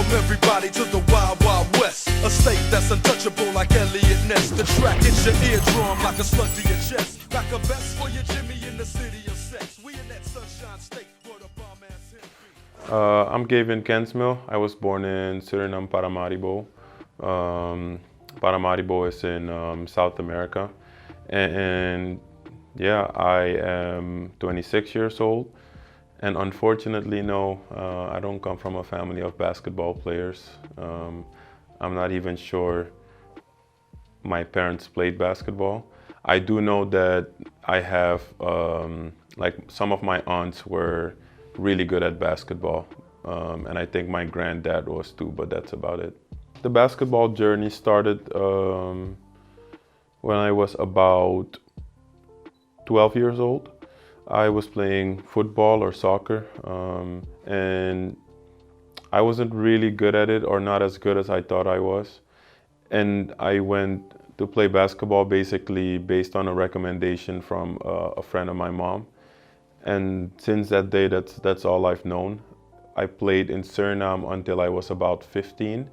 from everybody to the wild, wild west. A state that's untouchable like Elliot Ness. The track hits your eardrum like a slug to your chest. Like a vest for your Jimmy in the city of sex. We in that sunshine state where the bomb ass hit me. I'm Gavin Kensmil. I was born in Surinam, Paramaribo. Paramaribo is in South America. And yeah, I am 26 years old. And unfortunately, no, I don't come from a family of basketball players. I'm not even sure my parents played basketball. I do know that I have, like some of my aunts were really good at basketball. And I think my granddad was too, but that's about it. The basketball journey started when I was about 12 years old. I was playing football or soccer, and I wasn't really good at it, or not as good as I thought I was. And I went to play basketball basically based on a recommendation from a friend of my mom. And since that day, that's all I've known. I played in Surinam until I was about 15.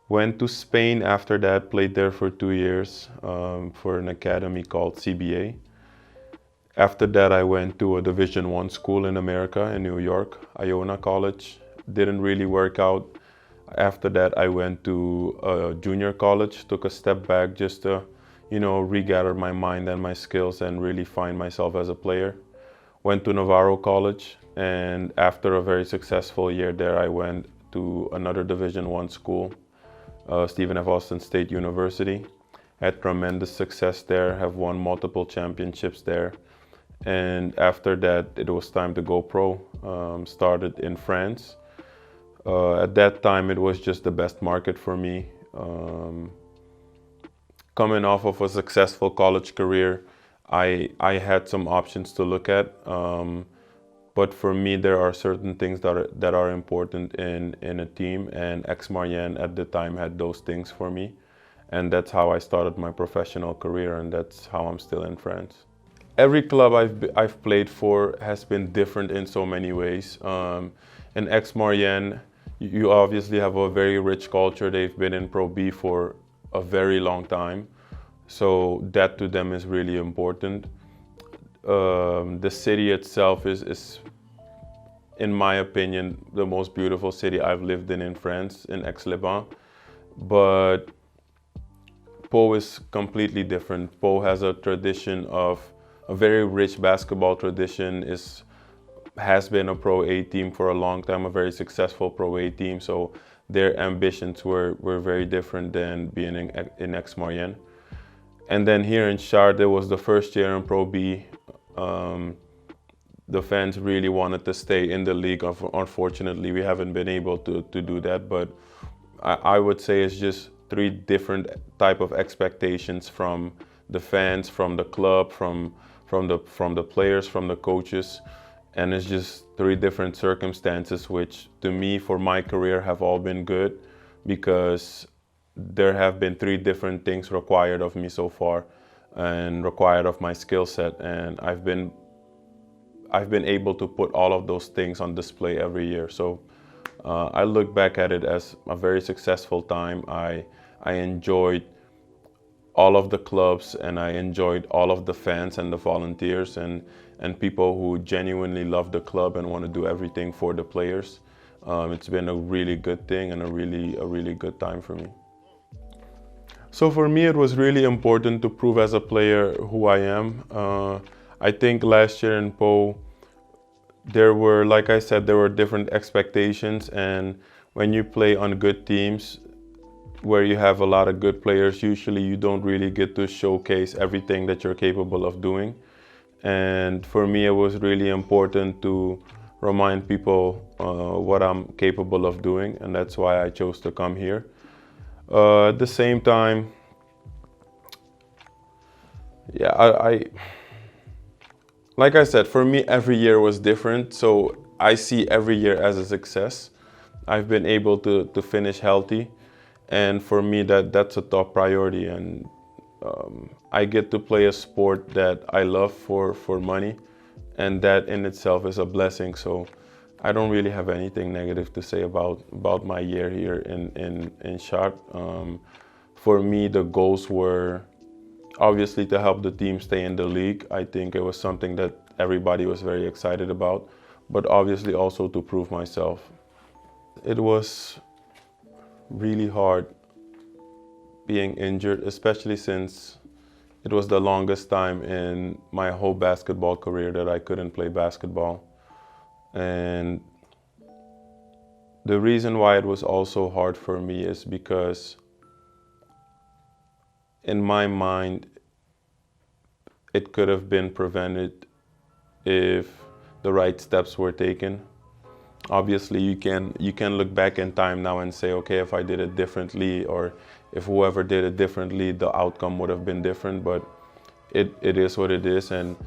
Went to Spain after that, played there for 2 years for an academy called CBA. After that, I went to a Division I school in America, in New York, Iona College. Didn't really work out. After that, I went to a junior college, took a step back just to, regather my mind and my skills and really find myself as a player. Went to Navarro College, and after a very successful year there, I went to another Division I school, Stephen F. Austin State University. Had tremendous success there, have won multiple championships there. And after that, it was time to go pro. Started in France. At that time, it was just the best market for me. Coming off of a successful college career, I had some options to look at. But for me, there are certain things that are important in a team, and Aix-Marieenne at the time had those things for me. And that's how I started my professional career, and that's how I'm still in France. Every club I've played for has been different in so many ways. In Aix-Marieenne, you obviously have a very rich culture. They've been in Pro B for a very long time. So that to them is really important. The city itself is, in my opinion, the most beautiful city I've lived in France, in Aix-les-Bains. But Pau is completely different. Pau has a tradition of a very rich basketball tradition, has been a Pro A team for a long time, a very successful Pro A team. So their ambitions were very different than being in Aix-Marieenne. And then here in Chartres, it was the first year in Pro B. The fans really wanted to stay in the league. Unfortunately, we haven't been able to do that. But I would say it's just three different type of expectations from the fans, from the club, from the players, from the coaches. And it's just three different circumstances, which to me, for my career, have all been good, because there have been three different things required of me so far and required of my skill set. And I've been able to put all of those things on display every year. So I look back at it as a very successful time. I enjoyed all of the clubs, and I enjoyed all of the fans and the volunteers and people who genuinely love the club and want to do everything for the players. It's been a really good thing and a really good time for me. So for me, it was really important to prove as a player who I am. I think last year in Pau, there were, like I said, there were different expectations, and when you play on good teams, where you have a lot of good players, usually you don't really get to showcase everything that you're capable of doing. And for me, it was really important to remind people what I'm capable of doing, and that's why I chose to come here. At the same time, yeah, like I said, for me, every year was different, so I see every year as a success. I've been able to finish healthy. And for me, that's a top priority, and I get to play a sport that I love for money, and that in itself is a blessing. So I don't really have anything negative to say about my year here in Chartres. For me, the goals were obviously to help the team stay in the league. I think it was something that everybody was very excited about, but obviously also to prove myself. It was really hard being injured, especially since it was the longest time in my whole basketball career that I couldn't play basketball. And the reason why it was also hard for me is because in my mind, it could have been prevented if the right steps were taken. Obviously, you can look back in time now and say, okay, if I did it differently, or if whoever did it differently, the outcome would have been different, but it is what it is. And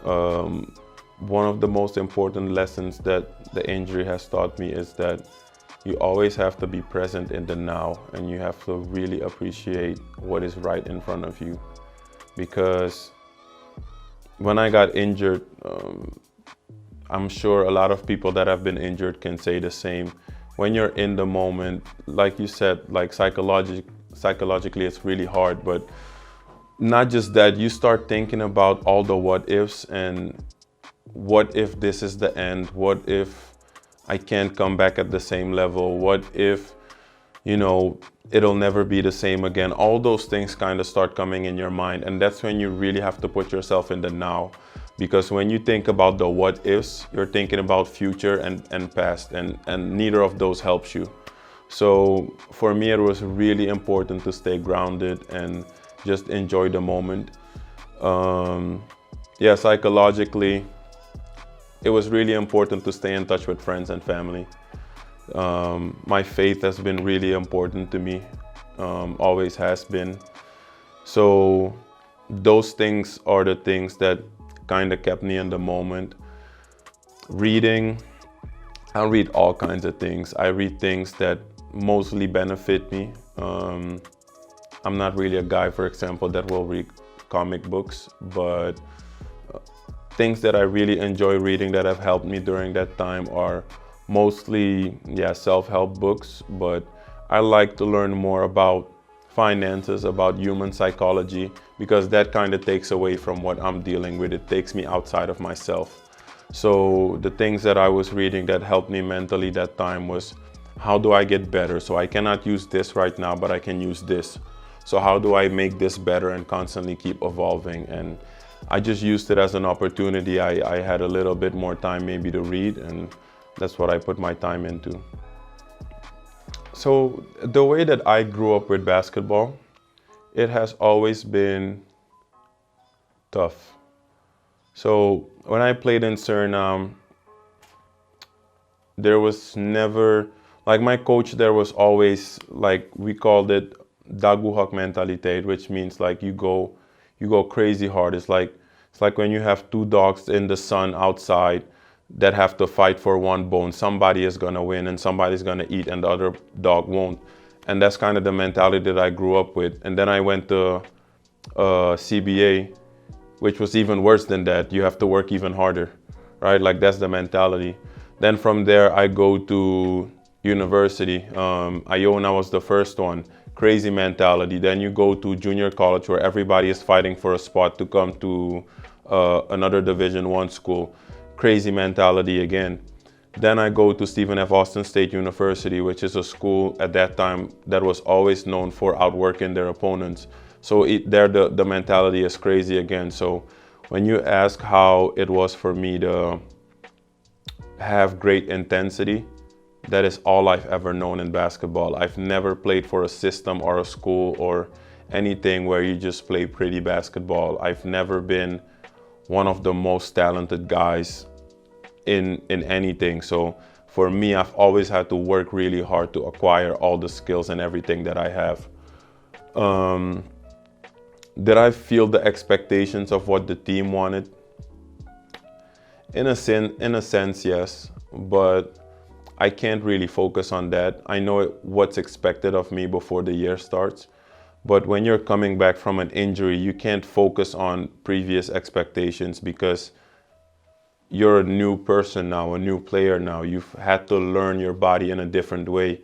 one of the most important lessons that the injury has taught me is that you always have to be present in the now, and you have to really appreciate what is right in front of you. Because when I got injured, I'm sure a lot of people that have been injured can say the same. When you're in the moment, like you said, like psychologically it's really hard, but not just that, you start thinking about all the what ifs, and what if this is the end? What if I can't come back at the same level? What if, it'll never be the same again? All those things kind of start coming in your mind, and that's when you really have to put yourself in the now. Because when you think about the what ifs, you're thinking about future and past, and neither of those helps you. So for me, it was really important to stay grounded and just enjoy the moment. Psychologically, it was really important to stay in touch with friends and family. My faith has been really important to me, always has been. So those things are the things that kind of kept me in the moment. Reading, I read all kinds of things. I read things that mostly benefit me. I'm not really a guy, for example, that will read comic books, but things that I really enjoy reading that have helped me during that time are mostly, self-help books, but I like to learn more about finances, about human psychology, because that kind of takes away from what I'm dealing with. It takes me outside of myself. So the things that I was reading that helped me mentally that time was, how do I get better? So I cannot use this right now, but I can use this. So how do I make this better and constantly keep evolving? And I just used it as an opportunity. I had a little bit more time maybe to read, and that's what I put my time into. So the way that I grew up with basketball, it has always been tough. So when I played in Surinam, there was never, like my coach there was always, like we called it daguhak mentaliteit, which means like you go crazy hard. It's like when you have two dogs in the sun outside that have to fight for one bone. Somebody is gonna win and somebody's gonna eat and the other dog won't. And that's kind of the mentality that I grew up with. And then I went to CBA, which was even worse than that. You have to work even harder, right? Like that's the mentality. Then from there, I go to university. Iona was the first one, crazy mentality. Then you go to junior college where everybody is fighting for a spot to come to another Division I school. Crazy mentality again. Then I go to Stephen F. Austin State University, which is a school at that time that was always known for outworking their opponents. So there the mentality is crazy again. So when you ask how it was for me to have great intensity, that is all I've ever known in basketball. I've never played for a system or a school or anything where you just play pretty basketball. I've never been one of the most talented guys in anything. So for me, I've always had to work really hard to acquire all the skills and everything that I have. Did I feel the expectations of what the team wanted? In a sense, yes, but I can't really focus on that. I know what's expected of me before the year starts, but when you're coming back from an injury, you can't focus on previous expectations because you're a new person now, a new player now. You've had to learn your body in a different way.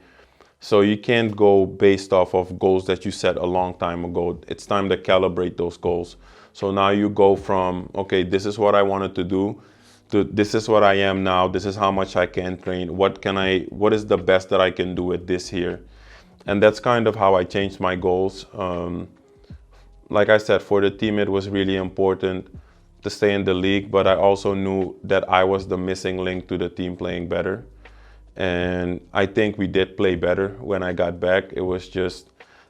So you can't go based off of goals that you set a long time ago. It's time to calibrate those goals. So now you go from, okay, this is what I wanted to do, to this is what I am now, this is how much I can train, what is the best that I can do with this here? And that's kind of how I changed my goals. Like I said, for the team, it was really important to stay in the league, but I also knew that I was the missing link to the team playing better. And I think we did play better when I got back. It was just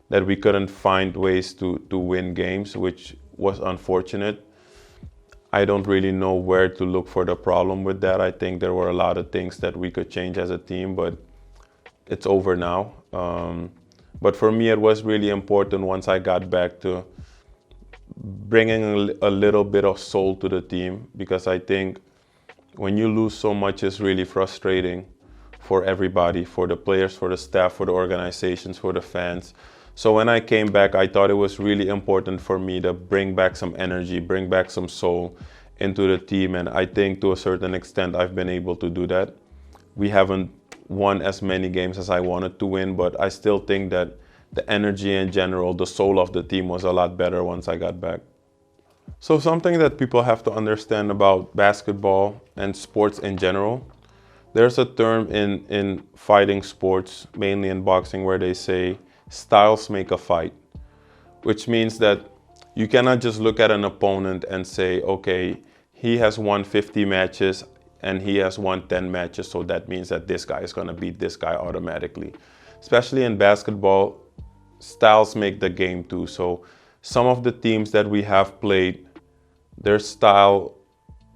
that we couldn't find ways to win games, which was unfortunate. I don't really know where to look for the problem with that. I think there were a lot of things that we could change as a team, but it's over now. But for me, it was really important once I got back to bringing a little bit of soul to the team, because I think when you lose so much, it's really frustrating for everybody, for the players, for the staff, for the organizations, for the fans. So when I came back, I thought it was really important for me to bring back some energy, bring back some soul into the team. And I think to a certain extent, I've been able to do that. We haven't won as many games as I wanted to win, but I still think that the energy in general, the soul of the team was a lot better once I got back. So something that people have to understand about basketball and sports in general, there's a term in fighting sports, mainly in boxing, where they say styles make a fight, which means that you cannot just look at an opponent and say, okay, he has won 50 matches and he has won 10 matches, so that means that this guy is going to beat this guy automatically. Especially in basketball, styles make the game too. So some of the teams that we have played, their style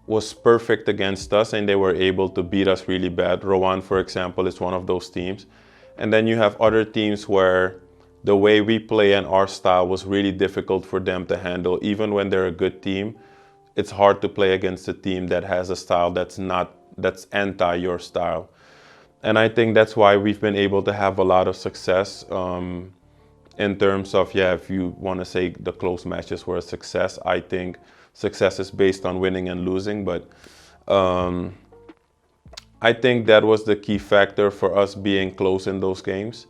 was perfect against us and they were able to beat us really bad. Rowan, for example, is one of those teams. And then you have other teams where the way we play and our style was really difficult for them to handle. Even when they're a good team, it's hard to play against a team that has a style that's anti your style. And I think that's why we've been able to have a lot of success in terms of, if you want to say the close matches were a success, I think success is based on winning and losing. But I think that was the key factor for us being close in those games.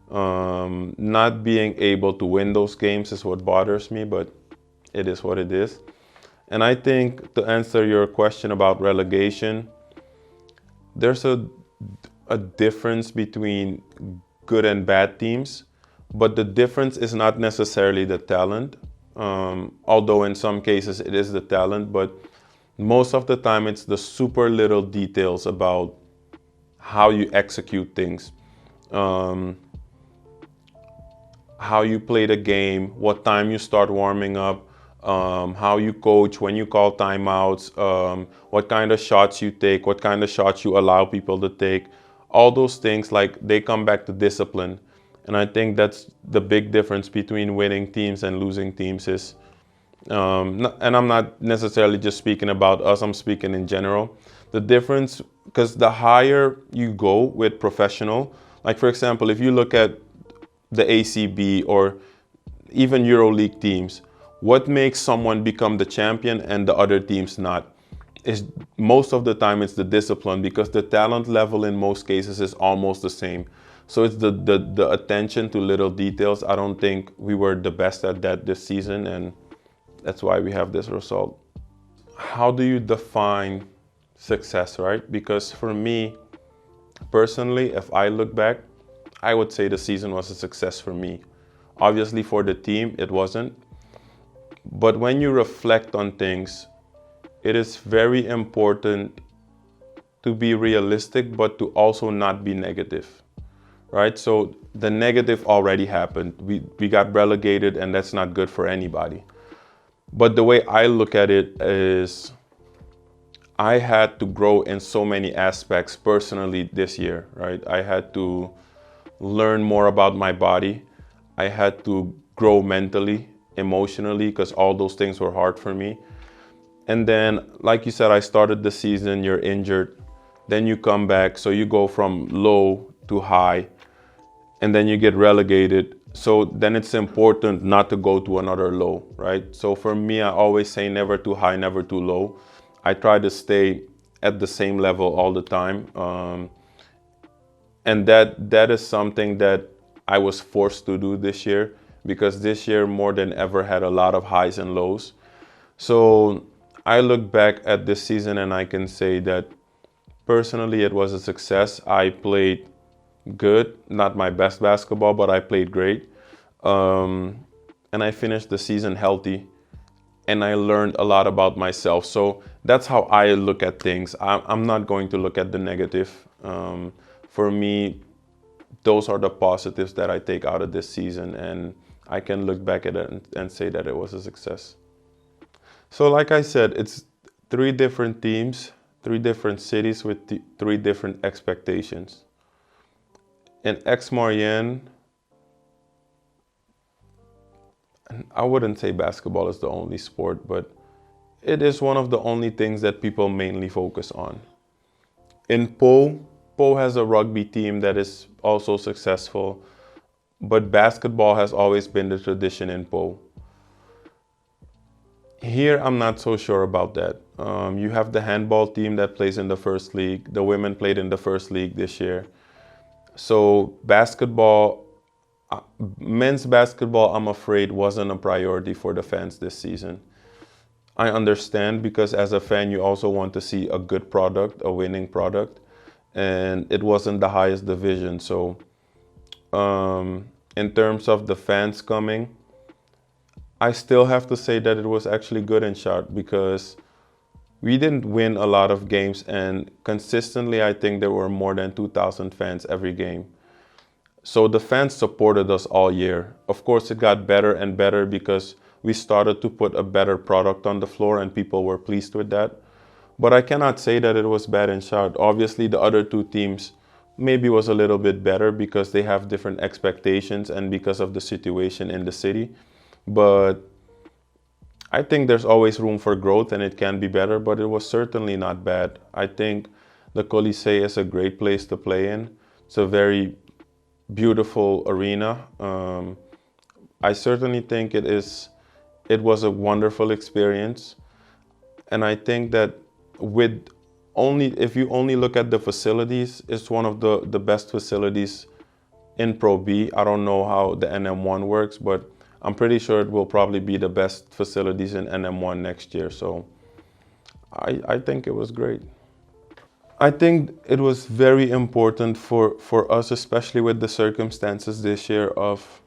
Not being able to win those games is what bothers me, but it is what it is. And I think to answer your question about relegation, there's a difference between good and bad teams, but the difference is not necessarily the talent, although in some cases it is the talent, but most of the time it's the super little details about how you execute things, how you play the game, what time you start warming up, how you coach, when you call timeouts, what kind of shots you take, what kind of shots you allow people to take. All those things, like, they come back to discipline. And I think that's the big difference between winning teams and losing teams is, and I'm not necessarily just speaking about us, I'm speaking in general. The difference, because the higher you go with professional, like for example, if you look at the ACB or even EuroLeague teams, what makes someone become the champion and the other teams not? Is most of the time it's the discipline, because the talent level in most cases is almost the same. So it's the attention to little details. I don't think we were the best at that this season, and that's why we have this result. How do you define success, right? Because for me, personally, if I look back, I would say the season was a success for me. Obviously for the team, it wasn't. But when you reflect on things, it is very important to be realistic, but to also not be negative, right? So the negative already happened. We got relegated, and that's not good for anybody. But the way I look at it is, I had to grow in so many aspects personally this year, right? I had to learn more about my body. I had to grow mentally, emotionally, because all those things were hard for me. And then, like you said, I started the season, you're injured, then you come back, so you go from low to high, and then you get relegated. So then it's important not to go to another low, right? So for me, I always say never too high, never too low. I try to stay at the same level all the time. And that is something that I was forced to do this year, because this year more than ever had a lot of highs and lows. So I look back at this season and I can say that personally it was a success. I played good, not my best basketball, but I played great. And I finished the season healthy, and I learned a lot about myself. So that's how I look at things. I'm not going to look at the negative. For me, those are the positives that I take out of this season, and I can look back at it and say that it was a success. So like I said, it's 3 different teams, 3 different cities with 3 different expectations. In Aix-Maurienne, I wouldn't say basketball is the only sport, but it is one of the only things that people mainly focus on. In Po has a rugby team that is also successful, but basketball has always been the tradition in Po. Here, I'm not so sure about that. You have the handball team that plays in the first league. The women played in the first league this year. So basketball, men's basketball, I'm afraid, wasn't a priority for the fans this season. I understand, because as a fan, you also want to see a good product, a winning product, and it wasn't the highest division. So in terms of the fans coming, I still have to say that it was actually good in Chartres, because we didn't win a lot of games, and consistently I think there were more than 2,000 fans every game. So the fans supported us all year. Of course, it got better and better because we started to put a better product on the floor and people were pleased with that. But I cannot say that it was bad in Chartres. Obviously, the other 2 teams maybe was a little bit better because they have different expectations and because of the situation in the city. But I think there's always room for growth and it can be better, but it was certainly not bad. I think the Colisée is a great place to play in. It's a very beautiful arena. I certainly think it was a wonderful experience. And I think that if you only look at the facilities, it's one of the best facilities in Pro B. I don't know how the NM1 works, but I'm pretty sure it will probably be the best facilities in NM1 next year. So I think it was great. I think it was very important for us, especially with the circumstances this year of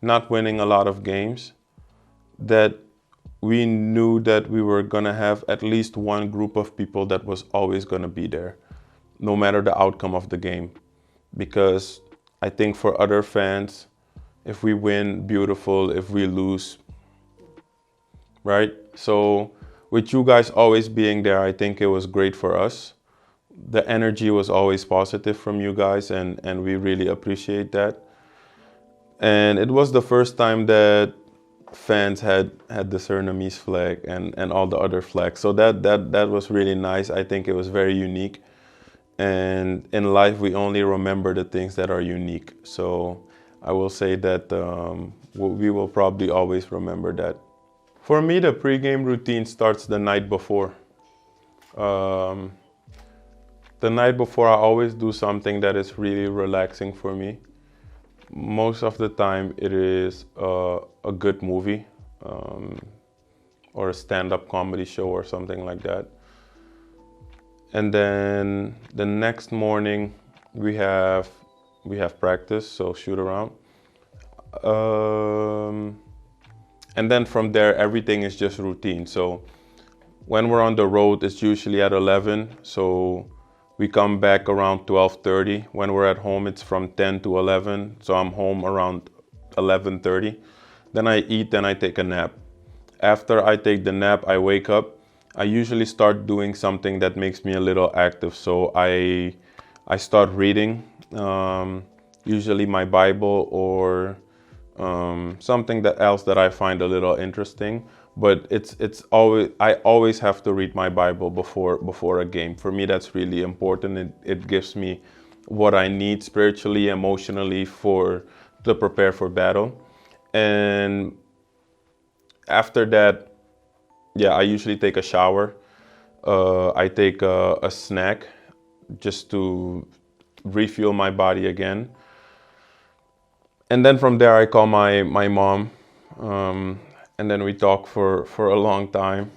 not winning a lot of games, that we knew that we were gonna have at least one group of people that was always gonna be there, no matter the outcome of the game. Because I think for other fans, if we win, beautiful. If we lose, right? So with you guys always being there, I think it was great for us. The energy was always positive from you guys, and we really appreciate that. And it was the first time that fans had the Surinamese flag and all the other flags. So that was really nice. I think it was very unique. And in life, we only remember the things that are unique. So I will say that we will probably always remember that. For me, the pregame routine starts the night before. The night before, I always do something that is really relaxing for me. Most of the time, it is a good movie or a stand-up comedy show or something like that. And then the next morning, we have practice, so shoot around. And then from there, everything is just routine. So when we're on the road, it's usually at 11. So we come back around 12:30. When we're at home, it's from 10 to 11. So I'm home around 11:30. Then I eat, then I take a nap. After I take the nap, I wake up. I usually start doing something that makes me a little active. So I start reading, usually my Bible or something else that I find a little interesting. But I always have to read my Bible before a game. For me, that's really important. It gives me what I need spiritually, emotionally to prepare for battle. And after that, I usually take a shower. I take a snack just to refuel my body again. And then from there I call my mom, and then we talk for a long time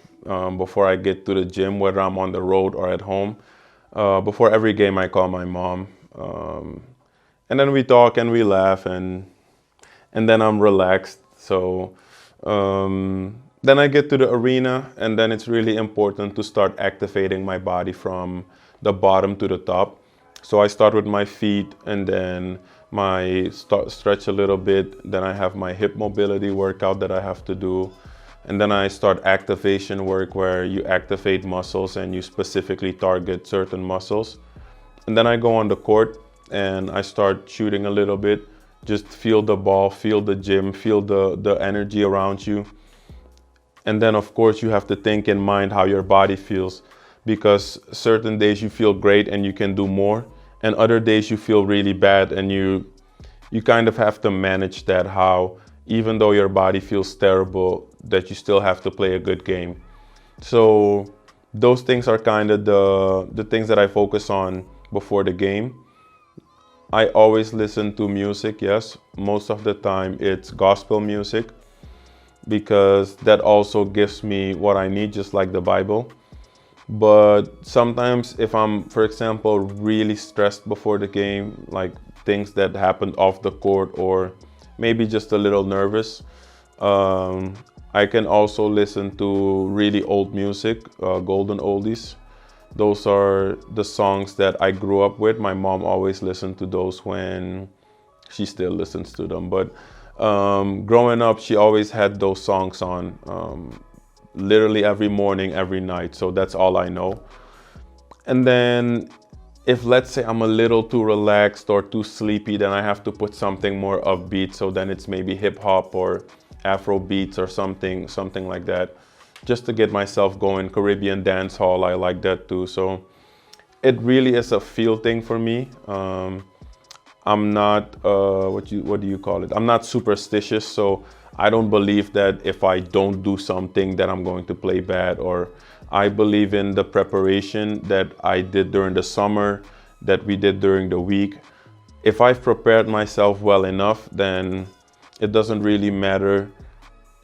before I get to the gym, whether I'm on the road or at home. Before every game I call my mom, and then we talk and we laugh, and then I'm relaxed. So then I get to the arena, and then it's really important to start activating my body from the bottom to the top. So I start with my feet, and then stretch a little bit. Then I have my hip mobility workout that I have to do. And then I start activation work where you activate muscles and you specifically target certain muscles. And then I go on the court and I start shooting a little bit. Just feel the ball, feel the gym, feel the energy around you. And then of course you have to think in mind how your body feels, because certain days you feel great and you can do more, and other days you feel really bad, and you kind of have to manage that, how even though your body feels terrible, that you still have to play a good game. So those things are kind of the things that I focus on before the game. I always listen to music, yes. Most of the time it's gospel music, because that also gives me what I need, just like the Bible. But sometimes if I'm, for example, really stressed before the game, like things that happened off the court, or maybe just a little nervous, I can also listen to really old music, golden oldies. Those are the songs that I grew up with. My mom always listened to those when she still listens to them. But growing up, she always had those songs on literally every morning, every night. So that's all I know. And then if, let's say, I'm a little too relaxed or too sleepy, then I have to put something more upbeat. So then it's maybe hip hop or Afro beats or something like that, just to get myself going. Caribbean dance hall, I like that too. So it really is a feel thing for me. I'm not, what do you call it? I'm not superstitious, so I don't believe that if I don't do something that I'm going to play bad, or I believe in the preparation that I did during the summer, that we did during the week. If I've prepared myself well enough, then it doesn't really matter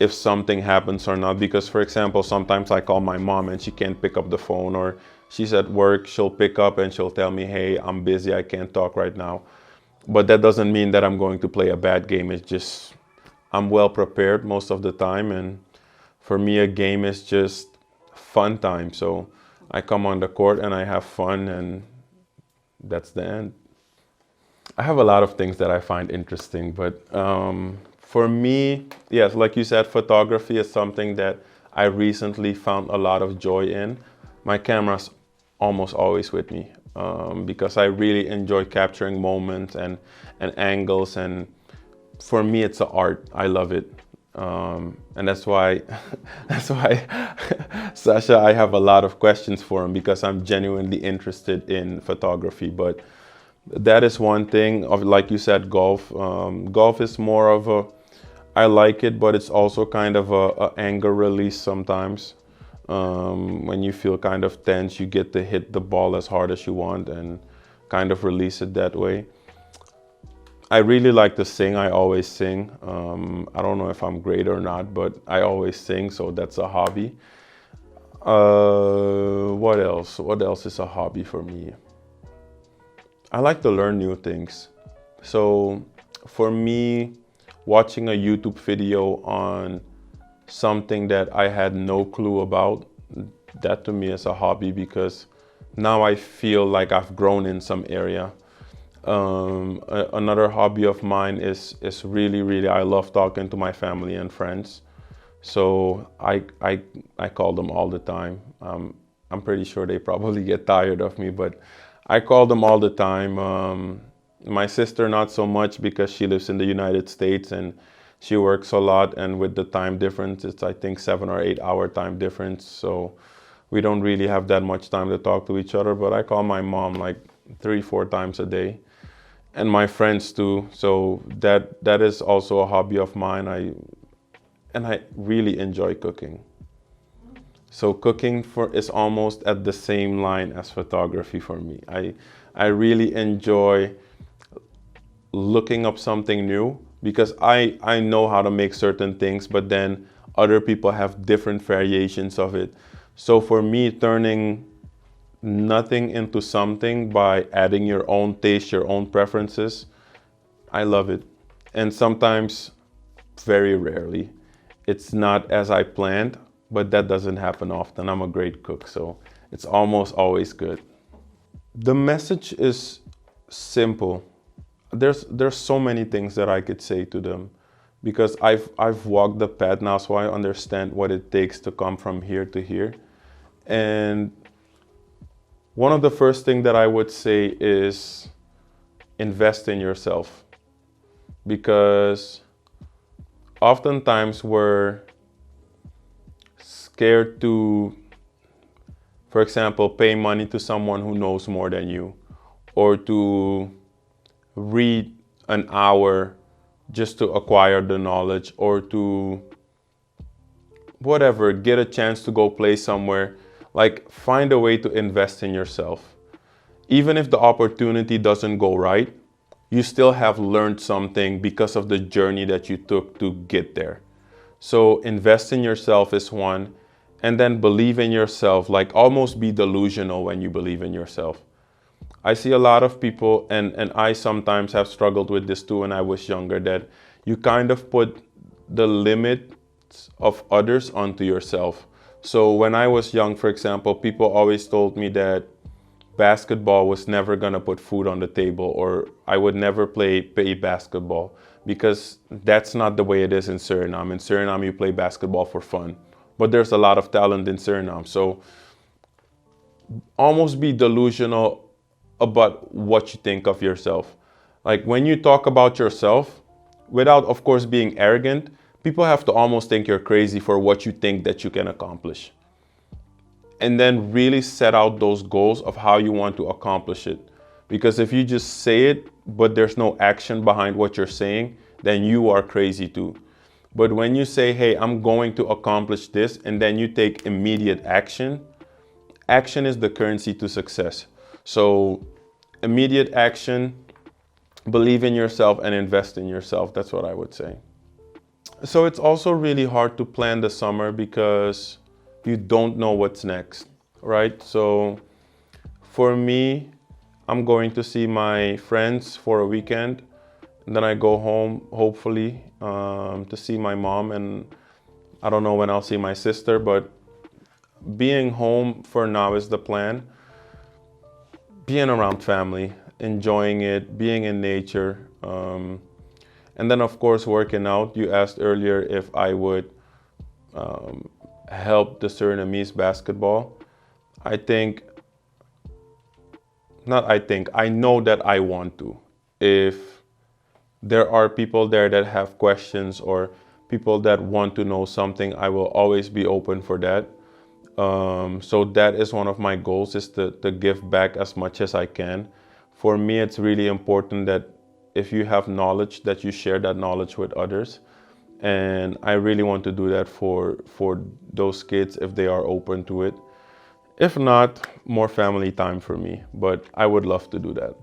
if something happens or not. Because, for example, sometimes I call my mom and she can't pick up the phone, or she's at work, she'll pick up and she'll tell me, hey, I'm busy, I can't talk right now. But that doesn't mean that I'm going to play a bad game. It's just, I'm well prepared most of the time. And for me, a game is just fun time. So I come on the court and I have fun, and that's the end. I have a lot of things that I find interesting, but for me, yes, like you said, photography is something that I recently found a lot of joy in. My camera's almost always with me because I really enjoy capturing moments and angles, and for me it's an art. I love it. And that's why Sacha, I have a lot of questions for him, because I'm genuinely interested in photography. But that is one thing. Of, like you said, golf. Golf is more of a, I like it, but it's also kind of a anger release sometimes. When you feel kind of tense, you get to hit the ball as hard as you want and kind of release it that way. I really like to sing. I always sing. I don't know if I'm great or not, but I always sing, so that's a hobby. What else? What else is a hobby for me? I like to learn new things. So for me, watching a YouTube video on something that I had no clue about, that to me is a hobby, because now I feel like I've grown in some area. Another hobby of mine is really, I love talking to my family and friends. So I call them all the time. I'm pretty sure they probably get tired of me, but I call them all the time. My sister not so much, because she lives in the United States and she works a lot, and with the time difference, it's I think 7 or 8 hour time difference. So we don't really have that much time to talk to each other, but I call my mom like 3-4 times a day, and my friends too. So that is also a hobby of mine. I really enjoy cooking. So cooking is almost at the same line as photography for me. I really enjoy looking up something new because I know how to make certain things, but then other people have different variations of it. So for me, turning nothing into something by adding your own taste, your own preferences, I love it. And sometimes, very rarely, it's not as I planned, but that doesn't happen often. I'm a great cook, so it's almost always good. The message is simple. There's so many things that I could say to them because I've walked the path now, so I understand what it takes to come from here to here. And one of the first things that I would say is invest in yourself, because oftentimes we're scared to, for example, pay money to someone who knows more than you, or to read an hour just to acquire the knowledge, or to whatever, get a chance to go play somewhere. Like, find a way to invest in yourself. Even if the opportunity doesn't go right, you still have learned something because of the journey that you took to get there. So invest in yourself is one, and then believe in yourself, like almost be delusional when you believe in yourself. I see a lot of people, and I sometimes have struggled with this too when I was younger, that you kind of put the limits of others onto yourself. So when I was young, for example, people always told me that basketball was never gonna put food on the table, or I would never play basketball, because that's not the way it is in Suriname. In Suriname, you play basketball for fun, but there's a lot of talent in Suriname. So almost be delusional about what you think of yourself. Like, when you talk about yourself, without of course being arrogant, people have to almost think you're crazy for what you think that you can accomplish. And then really set out those goals of how you want to accomplish it. Because if you just say it, but there's no action behind what you're saying, then you are crazy too. But when you say, hey, I'm going to accomplish this, and then you take immediate action, action is the currency to success. So immediate action, believe in yourself, and invest in yourself. That's what I would say. So it's also really hard to plan the summer because you don't know what's next, right? So for me, I'm going to see my friends for a weekend, and then I go home, hopefully, to see my mom, and I don't know when I'll see my sister, but being home for now is the plan. Being around family, enjoying it, being in nature, and then of course working out. You asked earlier if I would help the Surinamese basketball. I know that I want to. If there are people there that have questions or people that want to know something, I will always be open for that. So that is one of my goals, is to give back as much as I can. For me, it's really important that if you have knowledge, that you share that knowledge with others. And I really want to do that for those kids if they are open to it. If not, more family time for me, but I would love to do that.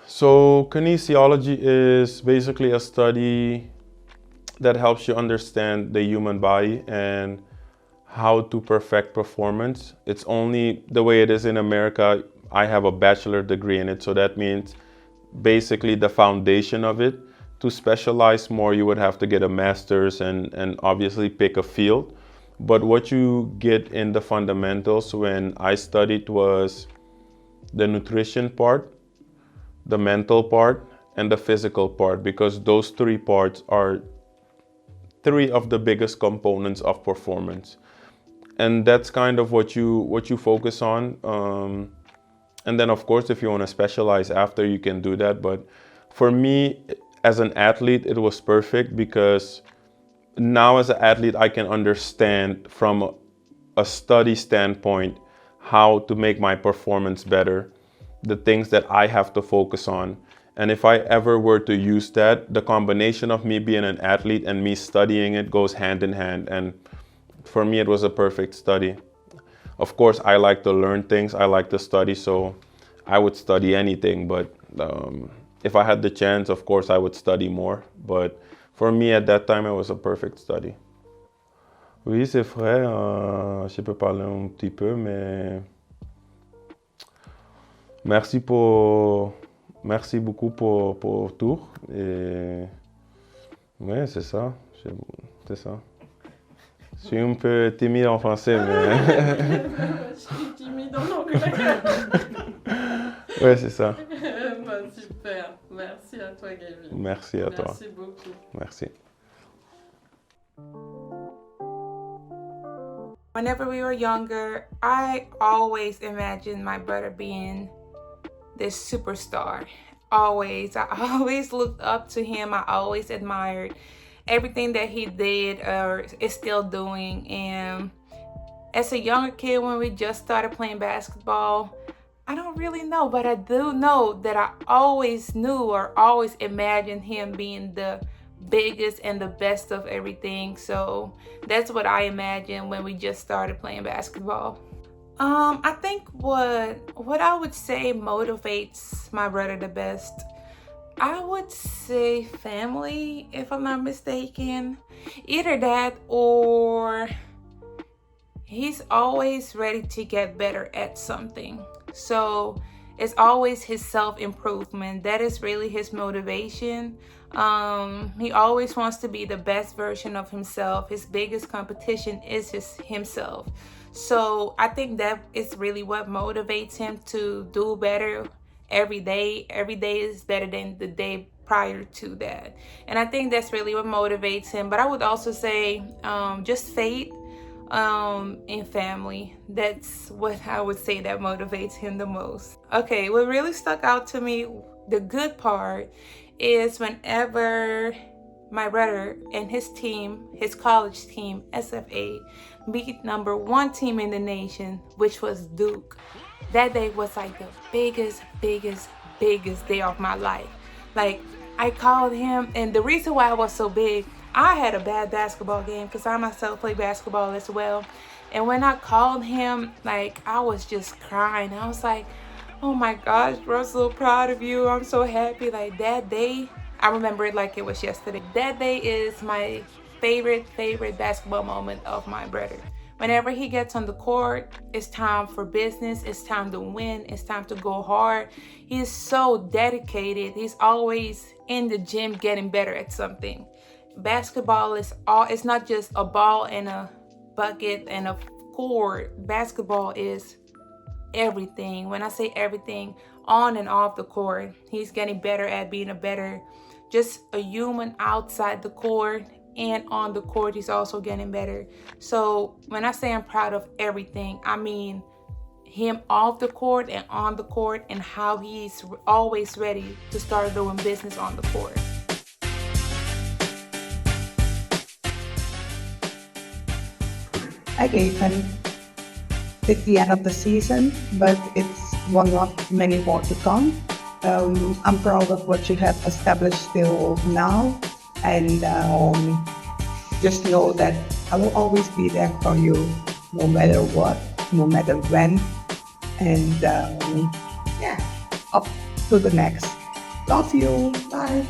So kinesiology is basically a study that helps you understand the human body and how to perfect performance. It's only the way it is in America. I have a bachelor degree in it, so that means basically the foundation of it. To specialize more, you would have to get a master's and obviously pick a field. But what you get in the fundamentals when I studied was the nutrition part, the mental part, and the physical part, because those three parts are three of the biggest components of performance. And that's kind of what you focus on. And then of course, if you want to specialize after, you can do that. But for me, as an athlete, it was perfect, because now as an athlete, I can understand from a study standpoint how to make my performance better, the things that I have to focus on. And if I ever were to use that, the combination of me being an athlete and me studying it goes hand in hand. And for me, it was a perfect study. Of course, I like to learn things, I like to study, so I would study anything, but if I had the chance, of course, I would study more. But for me, at that time, it was a perfect study. Oui, c'est vrai, je peux parler un petit peu, mais merci beaucoup pour tout. Et ouais, c'est ça. Je suis un peu timide en français, mais... Je suis timide en anglais. Ouais, c'est ça. Super. Merci à toi, Gavin. Merci à toi. Merci beaucoup. Merci. Whenever we were younger, I always imagined my brother being this superstar. Always. I always looked up to him. I always admired everything that he did or is still doing. And as a younger kid, when we just started playing basketball, I don't really know, but I do know that I always knew or always imagined him being the biggest and the best of everything. So that's what I imagined when we just started playing basketball. I think what I would say motivates my brother the best, I would say family, if I'm not mistaken. Either that or he's always ready to get better at something. So it's always his self-improvement. That is really his motivation. He always wants to be the best version of himself. His biggest competition is himself. So I think that is really what motivates him to do better every day. Every day is better than the day prior to that. And I think that's really what motivates him. But I would also say just faith in family. That's what I would say that motivates him the most. Okay, what really stuck out to me, the good part, is whenever my brother and his team, his college team, SFA, beat number 1 team in the nation, which was Duke. That day was like the biggest day of my life. Like, I called him, and the reason why it was so big, I had a bad basketball game because I myself play basketball as well. And when I called him, like, I was just crying. I was like, oh my gosh, bro, I'm so proud of you. I'm so happy. Like, that day, I remember it like it was yesterday. That day is my favorite basketball moment of my brother. Whenever he gets on the court, it's time for business. It's time to win. It's time to go hard. He's so dedicated. He's always in the gym getting better at something. Basketball is it's not just a ball and a bucket and a court. Basketball is everything. When I say everything, on and off the court, he's getting better at being just a human outside the court, and on the court he's also getting better. So when I say I'm proud of everything, I mean him off the court and on the court, and how he's always ready to start doing business on the court. Okay, and it's the end of the season, but it's one of many more to come. I'm proud of what you have established till now, and just know that I will always be there for you, no matter what, no matter when, and up to the next. Love you, bye.